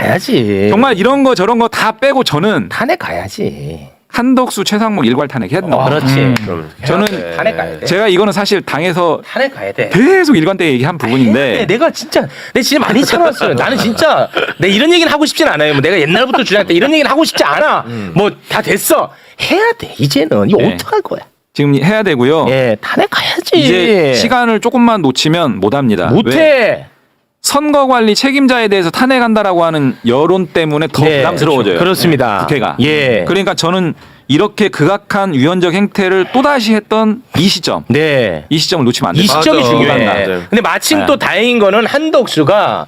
가야지. 정말 이런 거 저런 거 다 빼고 저는 탄핵 가야지. 한덕수, 최상목 일괄 탄핵해야 된다고. 그렇지. 저는 탄핵 가야 돼. 제가 이거는 사실 당에서 탄핵 가야 돼. 계속 일관 때 얘기한 부분인데 내가 진짜 많이 참았어요. 나는 진짜 내 이런 얘기는 하고 싶진 않아요. 뭐 내가 옛날부터 주장했다 이런 얘기는 하고 싶지 않아. 뭐 다 됐어. 해야 돼. 이제는 이거 네. 어떡할 거야? 지금 해야 되고요. 예, 탄핵 가야지. 이제 시간을 조금만 놓치면 못합니다. 왜? 못해. 선거관리 책임자에 대해서 탄핵한다라고 하는 여론 때문에 더 네, 부담스러워져요. 그렇습니다. 국회가. 예. 그러니까 저는 이렇게 극악한 위헌적 행태를 또다시 했던 이 시점. 네. 이 시점을 놓치면 안 이 됩니다. 시점이 맞아. 중요해. 맞아요. 근데 마침 네. 또 다행인 거는 한덕수가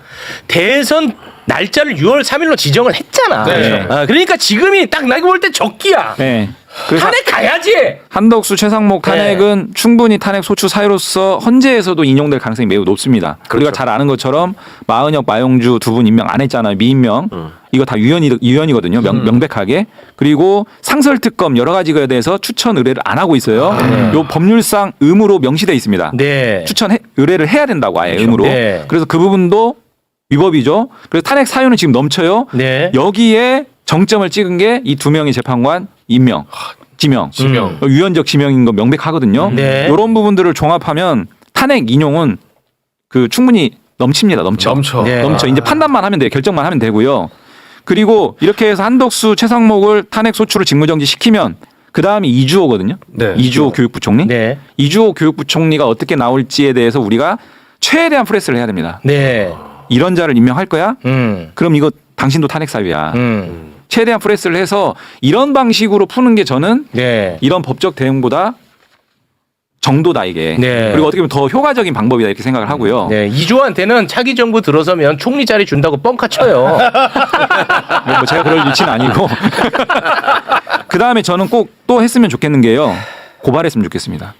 대선 날짜를 6월 3일로 지정을 했잖아. 네. 그러니까 지금이 딱 나게 볼 때 적기야. 네. 그래서 탄핵 가야지. 한덕수, 최상목 탄핵은 충분히 탄핵 소추 사유로서 헌재에서도 인용될 가능성이 매우 높습니다. 우리가 잘 아는 것처럼 마은혁, 마용주 두 분 임명 안 했잖아요. 미임명. 이거 다 유연이거든요. 명백하게. 그리고 상설특검 여러 가지 거에 대해서 추천 의뢰를 안 하고 있어요. 요 법률상 의무로 명시돼 있습니다. 네. 추천 의뢰를 해야 된다고 아예 의무로. 네. 그래서 그 부분도 위법이죠. 그래서 탄핵 사유는 지금 넘쳐요. 네. 여기에 정점을 찍은 게 이 두 명의 재판관 임명, 지명. 위헌적 지명인 거 명백하거든요. 네. 이런 부분들을 종합하면 탄핵 인용은 그 충분히 넘칩니다. 넘쳐. 네. 넘쳐. 이제 판단만 하면 돼요. 결정만 하면 되고요. 그리고 이렇게 해서 한덕수, 최상목을 탄핵 소추로 직무정지 시키면 그 다음이 이주호거든요. 네. 이주호 교육부 총리. 네. 이주호 교육부 총리가 어떻게 나올지에 대해서 우리가 최대한 프레스를 해야 됩니다. 네. 이런 자를 임명할 거야? 그럼 이거 당신도 탄핵 사유야. 최대한 프레스를 해서 이런 방식으로 푸는 게 저는 네. 이런 법적 대응보다 정도다 이게. 네. 그리고 어떻게 보면 더 효과적인 방법이다 이렇게 생각을 하고요. 네. 이주호한테는 차기 정부 들어서면 총리 자리 준다고 뻥카 쳐요. 뭐 제가 그럴 위치는 아니고. 그 다음에 저는 꼭 또 했으면 좋겠는 게요. 고발했으면 좋겠습니다.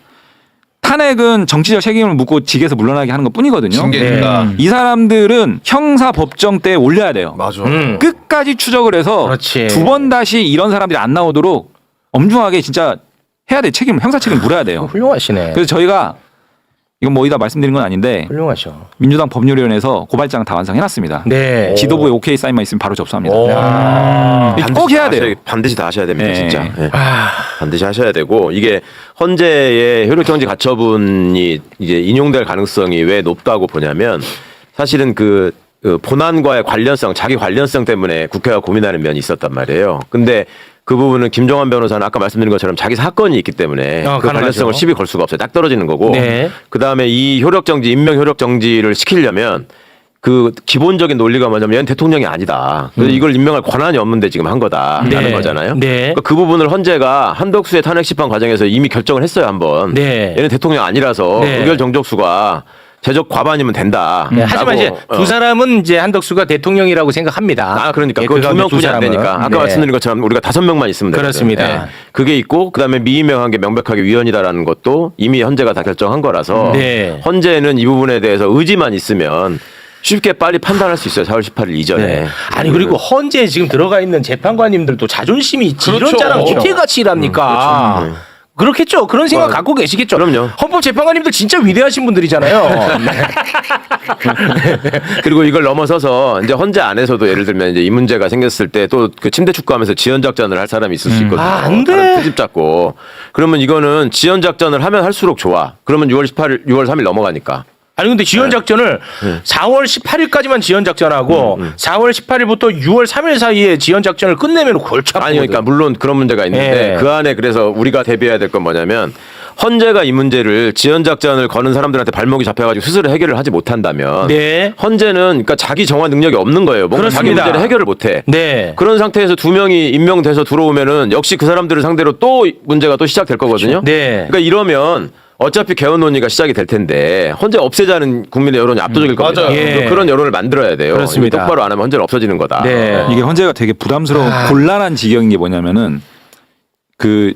탄핵은 정치적 책임을 묻고 직에서 물러나게 하는 것 뿐이거든요. 징계준다. 이 사람들은 형사 법정 때 올려야 돼요. 맞아. 끝까지 추적을 해서 그렇지. 두 번 다시 이런 사람들이 안 나오도록 엄중하게 진짜 해야 돼. 형사 책임 물어야 돼요. 훌륭하시네. 그래서 저희가 이건 뭐 어디다 말씀드린 건 아닌데 훌륭하셔. 민주당 법률위원회에서 고발장 다 완성해놨습니다. 네. 지도부에 오케이 사인만 있으면 바로 접수합니다. 반드시 꼭 해야 다 돼요. 반드시 다 하셔야 됩니다, 네. 진짜. 네. 반드시 하셔야 되고 이게 헌재의 효력정지 가처분이 이제 인용될 가능성이 왜 높다고 보냐면 사실은 그 본안과의 관련성, 자기 관련성 때문에 국회가 고민하는 면이 있었단 말이에요. 근데 그 부분은 김종환 변호사는 아까 말씀드린 것처럼 자기 사건이 있기 때문에 그 가능하죠. 관련성을 시비 걸 수가 없어요. 딱 떨어지는 거고. 네. 그다음에 이 효력정지, 임명 효력정지를 시키려면 그 기본적인 논리가 뭐냐면 얘는 대통령이 아니다. 그래서 이걸 임명할 권한이 없는데 지금 한 거다라는 네. 거잖아요. 네. 그러니까 그 부분을 헌재가 한덕수의 탄핵 심판 과정에서 이미 결정을 했어요 한번. 네. 얘는 대통령 아니라서 네. 의결 정족수가 제적 과반이면 된다. 네, 하지만 이제 두 사람은 이제 한덕수가 대통령이라고 생각합니다. 아, 그러니까. 예, 그건 그 두 명뿐이 안 사람은. 되니까. 아까 네. 말씀드린 것처럼 우리가 5명만 있으면 되거든요. 그렇습니다. 네. 그게 있고, 그 다음에 미임명한 게 명백하게 위헌이다라는 것도 이미 헌재가 다 결정한 거라서. 네. 헌재는 이 부분에 대해서 의지만 있으면 쉽게 빨리 판단할 수 있어요. 4월 18일 이전에. 네. 아니 그리고 헌재에 지금 들어가 있는 재판관님들도 자존심이 있지. 그렇죠. 이런 자랑 어떻게 같이 일합니까? 그렇죠. 네. 그렇겠죠. 그런 생각 갖고 계시겠죠. 그럼요. 헌법 재판관님들 진짜 위대하신 분들이잖아요. 그리고 이걸 넘어서서 이제 헌재 안에서도 예를 들면 이제 이 문제가 생겼을 때 또 그 침대 축구하면서 지연 작전을 할 사람이 있을 수 있거든요. 아, 안 돼. 다른 트집 잡고. 그러면 이거는 지연 작전을 하면 할수록 좋아. 그러면 6월 3일 넘어가니까. 아니 근데 지연 작전을 4월 18일까지만 지연 작전하고 4월 18일부터 6월 3일 사이에 지연 작전을 끝내면 골치 아프거든. 아니 그러니까 물론 그런 문제가 있는데 네. 그 안에 그래서 우리가 대비해야 될 건 뭐냐면 헌재가 이 문제를 지연 작전을 거는 사람들한테 발목이 잡혀가지고 스스로 해결을 하지 못한다면 네. 헌재는 그러니까 자기 정화 능력이 없는 거예요. 뭔가 자기 그렇습니다. 문제를 해결을 못해. 네. 그런 상태에서 두 명이 임명돼서 들어오면은 역시 그 사람들을 상대로 또 문제가 또 시작될 거거든요. 네. 그러니까 이러면 어차피 개헌 논의가 시작이 될 텐데 헌재 없애자는 국민의 여론이 압도적일 겁니다. 맞아요. 예. 그런 여론을 만들어야 돼요. 그렇습니다. 이거 똑바로 안 하면 헌재는 없어지는 거다. 네. 이게 헌재가 되게 부담스러운 곤란한 지경인 게 뭐냐면은 그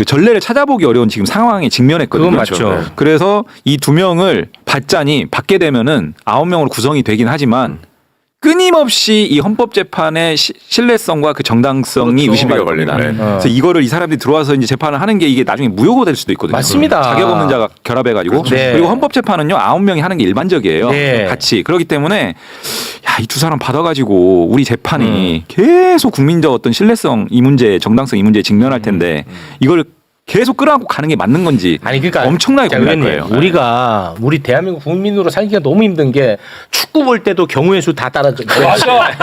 전례를 찾아보기 어려운 지금 상황에 직면했거든요. 그건 맞죠. 그래서 이 두 명을 받자니 받게 되면은 9명으로 구성이 되긴 하지만 끊임없이 이 헌법재판의 신뢰성과 그 정당성이 그렇죠. 의심이 걸리는 걸립니다. 거예요. 그래서 이거를 이 사람들이 들어와서 이제 재판을 하는 게 이게 나중에 무효가 될 수도 있거든요. 맞습니다. 자격 없는 자가 결합해가지고 네. 그리고 헌법재판은요 9명이 하는 게 일반적이에요. 네. 같이 그렇기 때문에 야, 이 두 사람 받아가지고 우리 재판이 계속 국민적 어떤 신뢰성 이 문제, 정당성 이 문제에 직면할 텐데 이걸 계속 끌어안고 가는 게 맞는 건지 아니 그러니까 엄청나게 자, 고민할 의원님, 거예요. 우리가 우리 대한민국 국민으로 살기가 너무 힘든 게 축구 볼 때도 경우의 수 다 따라줘. 맞아.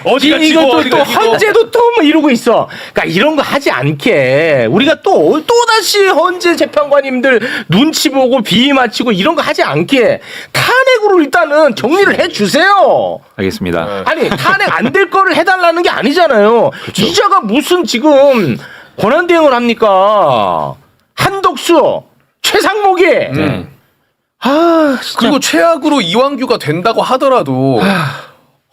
어디가 지고 이것도 어디가 또 이기고. 헌재도 또 뭐 이러고 있어. 그러니까 이런 거 하지 않게 우리가 또 다시 헌재 재판관님들 눈치 보고 비위 맞히고 이런 거 하지 않게 탄핵으로 일단은 정리를 해 주세요. 알겠습니다. 아니 탄핵 안 될 거를 해달라는 게 아니잖아요. 이자가 무슨 지금 권한 대행을 합니까? 한덕수, 최상목이. 아, 진짜. 그리고 최악으로 이완규가 된다고 하더라도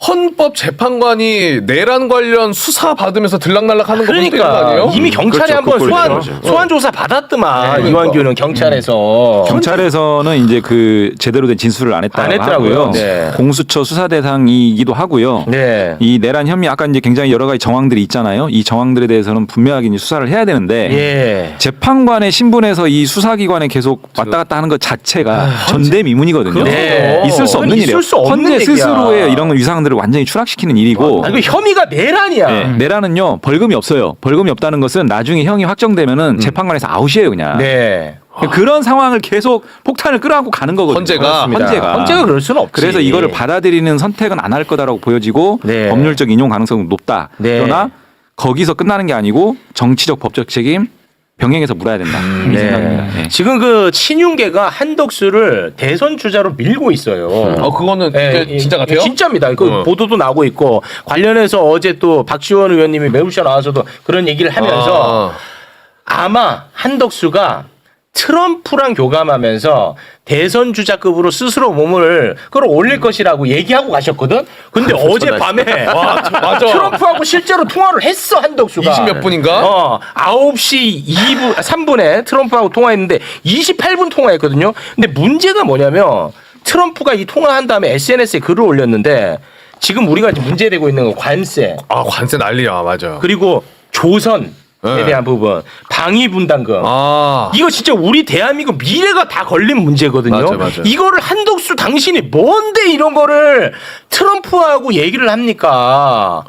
헌법재판관이 내란 관련 수사 받으면서 들락날락하는 거 보니까 그러니까 아니에요? 이미 경찰에 그렇죠. 한번 그걸 소환 조사 받았더만 네, 이완규는 경찰에서 경찰에서는 이제 그 제대로 된 진술을 안 했다고 안 했더라고요. 하고요. 네. 공수처 수사 대상이기도 하고요. 네. 이 내란 혐의 아까 이제 굉장히 여러 가지 정황들이 있잖아요. 이 정황들에 대해서는 분명하게 이제 수사를 해야 되는데 예. 재판관의 신분에서 이 수사기관에 계속 왔다 갔다 하는 것 자체가 전대미문이거든요. 네. 있을 수 그건 없는 있을 일이에요. 수 없는 헌재 얘기야. 스스로의 이런 위상들을 완전히 추락시키는 일이고 아, 이거 혐의가 내란이야. 네, 내란은요 벌금이 없어요. 벌금이 없다는 것은 나중에 형이 확정되면은 재판관에서 아웃이에요 그냥. 네. 그런 상황을 계속 폭탄을 끌어안고 가는 거거든요. 헌재가? 헌재가 그럴 수는 없지. 그래서 이거를 받아들이는 선택은 안 할 거다라고 보여지고 네. 법률적 인용 가능성은 높다. 네. 그러나 거기서 끝나는 게 아니고 정치적 법적 책임 병행해서 물어야 된다. 이 생각입니다. 네. 지금 그 친윤계가 한덕수를 대선 주자로 밀고 있어요. 그거는 예, 진짜 같아요? 진짜입니다. 그 보도도 나오고 있고 관련해서 어제 또 박지원 의원님이 매우쇼 나와서도 그런 얘기를 하면서 아마 한덕수가 트럼프랑 교감하면서 대선 주자급으로 스스로 몸을 끌어올릴 것이라고 얘기하고 가셨거든. 근데 어젯밤에 맞아. 트럼프하고 실제로 통화를 했어 한덕수가. 20 몇 분인가? 9시 3분에 트럼프하고 통화했는데 28분 통화했거든요. 근데 문제가 뭐냐면 트럼프가 이 통화한 다음에 SNS에 글을 올렸는데 지금 우리가 지금 문제되고 있는 건 관세 관세 난리야, 맞아. 그리고 조선에 네. 대한 부분 방위 분담금 이거 진짜 우리 대한민국 미래가 다 걸린 문제거든요. 맞아. 이거를 한덕수 당신이 뭔데 이런 거를 트럼프하고 얘기를 합니까?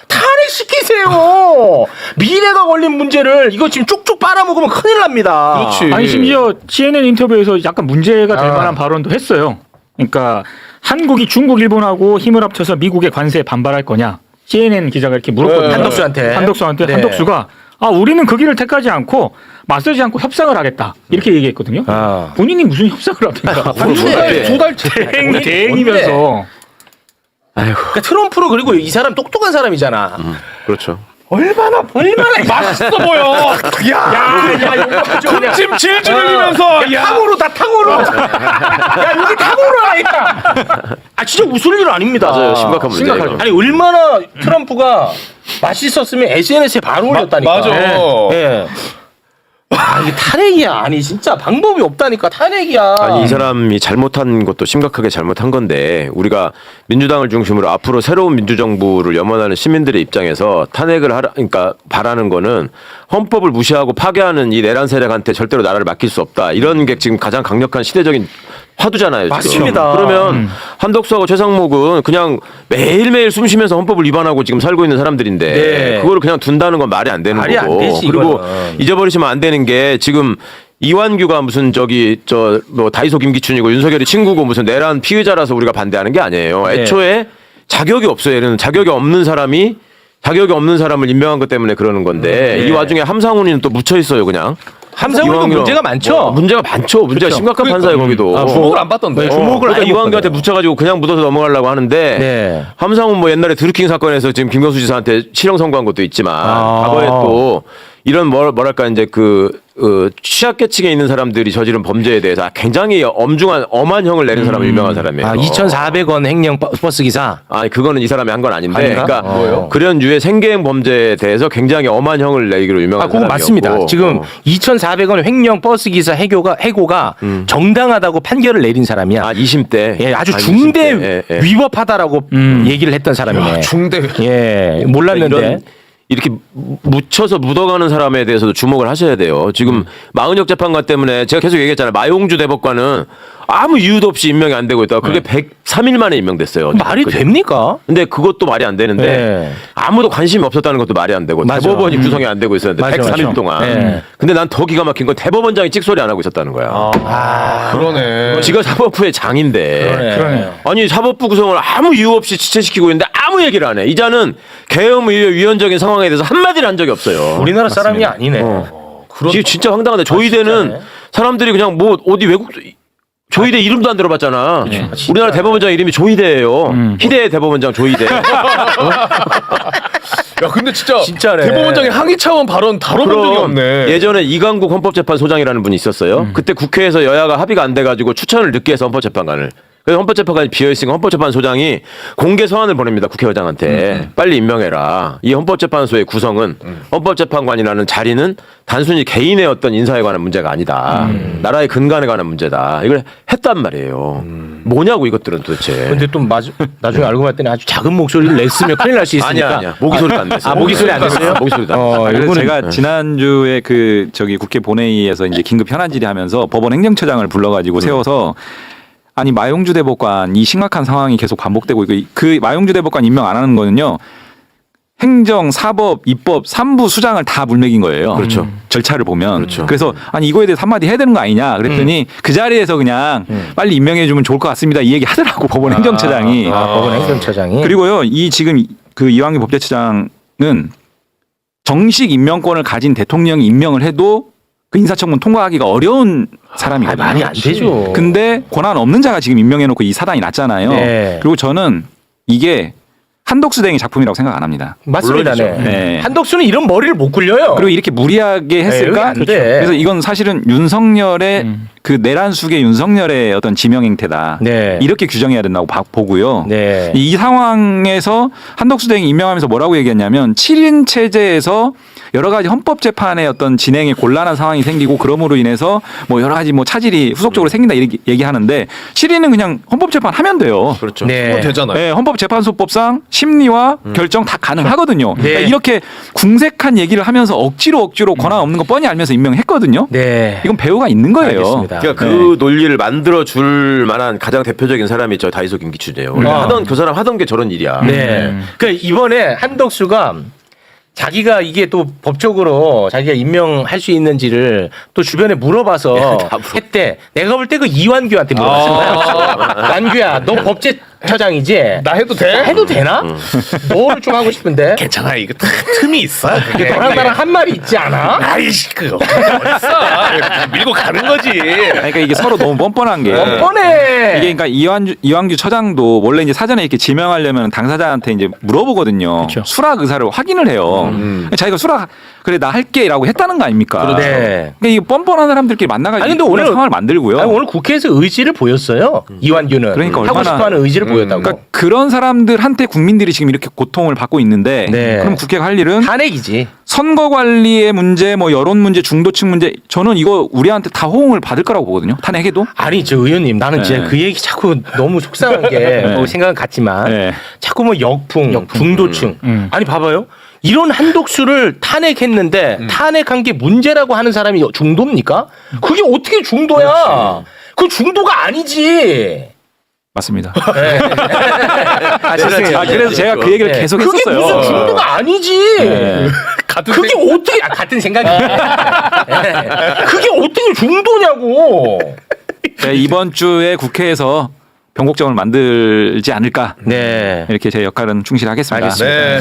탄핵시키세요. 미래가 걸린 문제를 이거 지금 쭉쭉 빨아먹으면 큰일 납니다. 그렇지. 아니 심지어 CNN 인터뷰에서 약간 문제가 될 만한 발언도 했어요. 그러니까 한국이 중국, 일본하고 힘을 합쳐서 미국의 관세에 반발할 거냐? CNN 기자가 이렇게 물었거든요. 네. 한덕수한테. 한덕수한테 네. 한덕수가 우리는 그 길을 택하지 않고 맞서지 않고 협상을 하겠다 이렇게 얘기했거든요. 본인이 무슨 협상을 합니까? 두달 대행이면서 그러니까 트럼프로 그리고 이 사람 똑똑한 사람이잖아. 그렇죠. 얼마나 맛있어 보여. 야, 찜 질질 흘리면서 탕후루 다 탕후루. 야 여기 탕후루 하나 있다. 진짜 웃을 일 아닙니다. 맞아요. 심각한 문제예요. 아니 얼마나 트럼프가 맛있었으면 SNS에 바로 올렸다니까. 맞아. 예. 이게 탄핵이야. 아니 진짜 방법이 없다니까 탄핵이야. 아니 이 사람이 잘못한 것도 심각하게 잘못한 건데 우리가 민주당을 중심으로 앞으로 새로운 민주정부를 염원하는 시민들의 입장에서 탄핵을 그러니까 바라는 거는 헌법을 무시하고 파괴하는 이 내란 세력한테 절대로 나라를 맡길 수 없다. 이런 게 지금 가장 강력한 시대적인 화두잖아요. 지금. 맞습니다. 그러면 한덕수하고 최상목은 그냥 매일매일 숨 쉬면서 헌법을 위반하고 지금 살고 있는 사람들인데 네. 그거를 그냥 둔다는 건 말이 안 되는 말이 안 거고. 되지, 그리고 이거는. 잊어버리시면 안 되는 게 지금 이완규가 무슨 뭐 다이소 김기춘이고 윤석열이 친구고 무슨 내란 피의자라서 우리가 반대하는 게 아니에요. 네. 애초에 자격이 없어요. 얘는 자격이 없는 사람을 임명한 것 때문에 그러는 건데 네. 이 와중에 함상훈이는 또 묻혀 있어요, 그냥. 함상훈도 이왕이면 문제가 많죠. 문제가 많죠. 문제가 심각한 판사예요, 거기도. 주목을 안 받던데. 주목을 그러니까 아예 이완규한테 못 묻혀가지고 그냥 묻어서 넘어가려고 하는데 네. 함상훈 뭐 옛날에 드루킹 사건에서 지금 김경수 지사한테 실형 선고한 것도 있지만 과거에 또 이런 뭐랄까 이제 그 취약계층에 있는 사람들이 저지른 범죄에 대해서 굉장히 엄한 형을 내린 사람은 유명한 사람이에요. 2,400원 횡령 버스 기사. 아니 그거는 이 사람이 한 건 아닌데, 아닌가? 그러니까 뭐예요? 그런 류의 생계형 범죄에 대해서 굉장히 엄한 형을 내기로 유명한 그거 사람이었고. 맞습니다. 지금 2,400원 횡령 버스 기사 해고가 정당하다고 판결을 내린 사람이야. 20대. 예, 아주 중대 20대. 예, 예. 위법하다고 얘기를 했던 사람이네. 중대. 예, 몰랐는데. 이런 이렇게 묻혀서 묻어가는 사람에 대해서도 주목을 하셔야 돼요. 지금 마은혁 재판관 때문에 제가 계속 얘기했잖아요. 마용주 대법관은 아무 이유도 없이 임명이 안 되고 있다가 그게 103일 만에 임명됐어요. 말이 됩니까? 근데 그것도 말이 안 되는데 네. 아무도 관심이 없었다는 것도 말이 안 되고 맞아. 대법원이 구성이 안 되고 있었는데 맞아, 103일 맞아. 동안. 네. 근데 난 더 기가 막힌 건 대법원장이 찍소리 안 하고 있었다는 거야. 그러네. 지가 사법부의 장인데. 그러네. 아니 사법부 구성을 아무 이유 없이 지체시키고 있는데 아무 얘기를 안 해. 이자는 계엄의 위헌적인 상황에 대해서 한마디를 한 적이 없어요. 우리나라 사람이 아니네. 이게 진짜 황당한데 조이대는 진짜네. 사람들이 그냥 뭐 어디 외국 조이대 이름도 안 들어봤잖아. 우리나라 대법원장 이름이 조이대예요. 희대 대법원장 조이대. 야, 근데 진짜 진짜네. 대법원장의 항의 차원 발언 다뤄본 적이 없네. 예전에 이강국 헌법재판소장이라는 분이 있었어요. 그때 국회에서 여야가 합의가 안 돼가지고 추천을 늦게 해서 헌법재판관을. 그래서 헌법재판관이 비어있으니까 헌법재판소장이 공개 서한을 보냅니다. 국회의장한테. 빨리 임명해라. 이 헌법재판소의 구성은 헌법재판관이라는 자리는 단순히 개인의 어떤 인사에 관한 문제가 아니다. 나라의 근간에 관한 문제다. 이걸 했단 말이에요. 뭐냐고 이것들은 도대체. 근데 또 나중에 알고 봤더니 아주 작은 목소리를 냈으면 큰일 날 수 있으니까. 아니야. 모기 소리도 안 냈어. 모기 소리 안 냈어요? 모기 소리도 안 냈어. 그래서 이거는- 제가 지난주에 국회 본회의에서 이제 긴급 현안 질의하면서 법원 행정처장을 불러가지고 세워서 아니 마용주 대법관 이 심각한 상황이 계속 반복되고 있고 그 마용주 대법관 임명 안 하는 거는요. 행정, 사법, 입법 3부 수장을 다 물맥인 거예요. 그렇죠. 절차를 보면. 그렇죠. 그래서 아니 이거에 대해서 한마디 해야 되는 거 아니냐 그랬더니 그 자리에서 그냥 빨리 임명해 주면 좋을 것 같습니다. 이 얘기 하더라고 법원 행정처장이. 법원 행정처장이. 그리고요 이 지금 그 이완규 법제처장은 정식 임명권을 가진 대통령이 임명을 해도 그 인사청문 통과하기가 어려운 사람이거든요. 말이 안 되죠. 근데 권한 없는 자가 지금 임명해놓고 이 사단이 났잖아요. 네. 그리고 저는 이게 한덕수 대행의 작품이라고 생각 안 합니다. 맞습니다. 물론이죠. 네. 한덕수는 이런 머리를 못 굴려요. 그리고 이렇게 무리하게 여기 했을까? 안 돼. 그래서 이건 사실은 윤석열의 그 내란숙의 윤석열의 어떤 지명 행태다. 네. 이렇게 규정해야 된다고 보고요. 네. 이 상황에서 한덕수 대행이 임명하면서 뭐라고 얘기했냐면 7인 체제에서 여러 가지 헌법재판의 어떤 진행에 곤란한 상황이 생기고 그럼으로 인해서 뭐 여러 가지 뭐 차질이 후속적으로 생긴다 이렇게 얘기하는데 7인은 그냥 헌법재판 하면 돼요. 그렇죠. 네. 되잖아요. 네, 헌법재판소법상 심리와 결정 다 가능하거든요. 네. 그러니까 이렇게 궁색한 얘기를 하면서 억지로 권한 없는 거 뻔히 알면서 임명했거든요. 네. 이건 배우가 있는 거예요. 알겠습니다. 그러니까 그 논리를 만들어 줄 만한 가장 대표적인 사람이 저 다이소 김기춘이에요. 원래 그 사람 하던 게 저런 일이야. 네. 그러니까 이번에 한덕수가 자기가 이게 또 법적으로 자기가 임명할 수 있는지를 또 주변에 물어봐서 했대. 내가 볼 때 그 이완규한테 물어봤을 거야. 완규야, 너 법제처장이지? 나 해도 돼? 해도 되나? 뭘 좀 하고 싶은데? 괜찮아. 이거 틈이 있어. 이게 너랑 나랑 한 말이 있지 않아? 아이씨, 그거 어딨어. 밀고 가는 거지. 그러니까 이게 서로 너무 뻔뻔한 게 뻔해. 이게 그러니까 이완규 처장도 원래 이제 사전에 이렇게 지명하려면 당사자한테 이제 물어보거든요. 수락 의사를 확인을 해요. 자기가 수락 그래 나 할게라고 했다는 거 아닙니까? 네. 그러니까 이게 뻔뻔한 사람들끼리 만나가지고 아니, 근데 오늘 상황을 만들고요. 아니, 오늘 국회에서 의지를 보였어요. 이완규는. 그러니까 하고 얼마나- 싶어하는 의지를 보였다고. 그러니까 그런 사람들한테 국민들이 지금 이렇게 고통을 받고 있는데 네. 그럼 국회가 할 일은 탄핵이지. 선거 관리의 문제, 뭐 여론 문제, 중도층 문제 저는 이거 우리한테 다 호응을 받을 거라고 보거든요. 탄핵해도. 아니 저 의원님 나는 진짜 네. 그 얘기 자꾸 너무 속상한 게 뭐 생각은 같지만 네. 자꾸 뭐 역풍. 중도층 아니 봐봐요 이런 한독수를 탄핵했는데 탄핵한 게 문제라고 하는 사람이 중도입니까? 그게 어떻게 중도야? 그 중도가 아니지. 맞습니다. 죄송해요. 그래서 제가 그 얘기를 네. 계속 그게 했었어요. 무슨 중도가 아니지. 같은 그게 어떻게 같은 생각이야. 그게 어떻게 중도냐고. 네, 이번 주에 국회에서 변곡점을 만들지 않을까 네. 이렇게 제 역할은 충실하겠습니다. 알겠습니다. 네.